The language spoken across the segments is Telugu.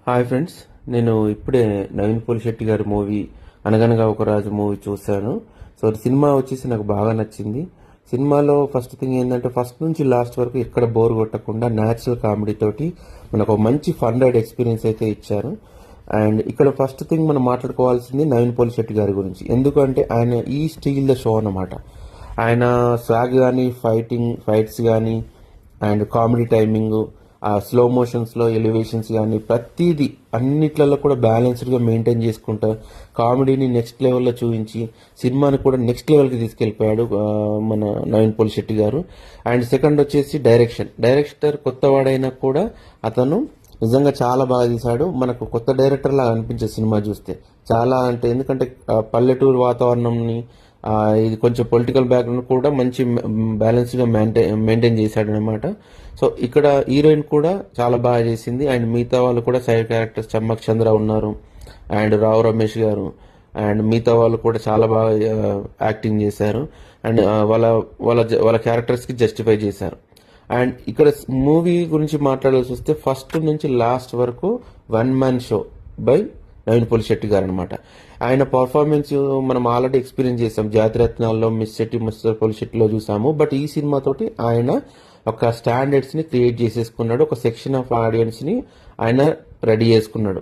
హాయ్ ఫ్రెండ్స్, నేను ఇప్పుడే నవీన్ పోలిశెట్టి గారి మూవీ అనగనగా ఒక రాజు మూవీ చూశాను. సో సినిమా వచ్చేసి నాకు బాగా నచ్చింది. సినిమాలో ఫస్ట్ థింగ్ ఏంటంటే ఫస్ట్ నుంచి లాస్ట్ వరకు ఎక్కడ బోర్ కొట్టకుండా న్యాచురల్ కామెడీ తోటి మనకు ఒక మంచి ఫన్ రైడ్ ఎక్స్పీరియన్స్ అయితే ఇచ్చారు. అండ్ ఇక్కడ ఫస్ట్ థింగ్ మనం మాట్లాడుకోవాల్సింది నవీన్ పోలిశెట్టి గారి గురించి. ఎందుకంటే ఆయన ఈ స్టీల్ ద షో అన్నమాట. ఆయన స్వాగ్ కానీ ఫైట్స్ కానీ అండ్ కామెడీ టైమింగ్, ఆ స్లో మోషన్స్లో ఎలివేషన్స్ కానీ ప్రతిదీ అన్నిట్లలో కూడా బ్యాలెన్స్డ్గా మెయింటైన్ చేసుకుంటా కామెడీని నెక్స్ట్ లెవెల్లో చూపించి సినిమాని కూడా నెక్స్ట్ లెవెల్కి తీసుకెళ్ళిపోయాడు మన నవీన్ పోలిశెట్టి గారు. అండ్ సెకండ్ వచ్చేసి డైరెక్టర్ కొత్తవాడైనా కూడా అతను నిజంగా చాలా బాగా తీశాడు. మనకు కొత్త డైరెక్టర్ లాగా అనిపించే సినిమా చూస్తే చాలా అంటే, ఎందుకంటే పల్లెటూరు వాతావరణంని ఇది కొంచెం పొలిటికల్ బ్యాక్గ్రౌండ్ కూడా మంచి బ్యాలెన్స్గా మెయింటైన్ చేశాడు అనమాట. సో ఇక్కడ హీరోయిన్ కూడా చాలా బాగా చేసింది. అండ్ మిగతా వాళ్ళు కూడా సైడ్ క్యారెక్టర్స్ చమ్మక్ చంద్ర ఉన్నారు, అండ్ రావు రమేష్ గారు, అండ్ మిగతా వాళ్ళు కూడా చాలా బాగా యాక్టింగ్ చేశారు. అండ్ వాళ్ళ వాళ్ళ వాళ్ళ క్యారెక్టర్స్కి జస్టిఫై చేశారు. అండ్ ఇక్కడ మూవీ గురించి మాట్లాడాల్సి వస్తే ఫస్ట్ నుంచి లాస్ట్ వరకు one man show by Naveen Polishetty garu అనమాట. ఆయన పర్ఫార్మెన్స్ మనం ఆల్రెడీ ఎక్స్పీరియన్స్ చేసాం, జాతిరత్నాల్లో మిస్టర్ పోలిశెట్టిలో చూసాము. బట్ ఈ సినిమాతోటి ఆయన ఒక స్టాండర్డ్స్ని క్రియేట్ చేసేసుకున్నాడు, ఒక సెక్షన్ ఆఫ్ ఆడియన్స్ని ఆయన రెడీ చేసుకున్నాడు.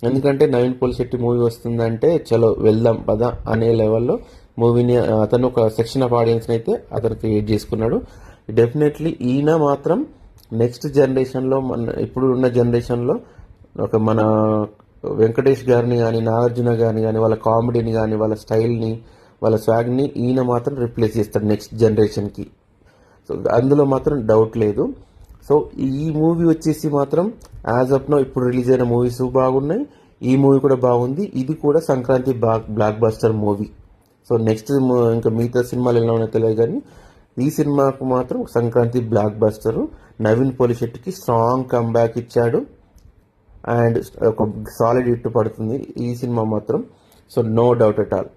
ఎందుకంటే నవీన్ పోలిశెట్టి మూవీ వస్తుందంటే చలో వెళ్దాం పదా అనే లెవెల్లో మూవీని అతను ఒక సెక్షన్ ఆఫ్ ఆడియన్స్ని అయితే అతను క్రియేట్ చేసుకున్నాడు. డెఫినెట్లీ ఈయన మాత్రం నెక్స్ట్ జనరేషన్లో, ఇప్పుడు ఉన్న జనరేషన్లో ఒక మన వెంకటేష్ గారిని కానీ నాగార్జున గారిని కానీ వాళ్ళ కామెడీని కానీ వాళ్ళ స్టైల్ని వాళ్ళ స్వాగ్ని ఈయన మాత్రం రిప్లేస్ చేస్తాడు నెక్స్ట్ జనరేషన్కి. సో అందులో మాత్రం డౌట్ లేదు. సో ఈ మూవీ వచ్చేసి మాత్రం యాజ్ ఆఫ్ నో ఇప్పుడు రిలీజ్ అయిన మూవీస్ బాగున్నాయి, ఈ మూవీ కూడా బాగుంది. ఇది కూడా Sankranti block buster movie. So next ఇంకా మిగతా సినిమాలు ఎలా ఉన్నాయో తెలియదు, కానీ ఈ సినిమాకు మాత్రం సంక్రాంతి బ్లాక్ బస్టర్. నవీన్ పోలిశెట్టికి స్ట్రాంగ్ కమ్బ్యాక్ ఇచ్చాడు అండ్ ఒక సాలిడ్ హిట్ పడుతుంది ఈ సినిమా మాత్రం. So no doubt at all.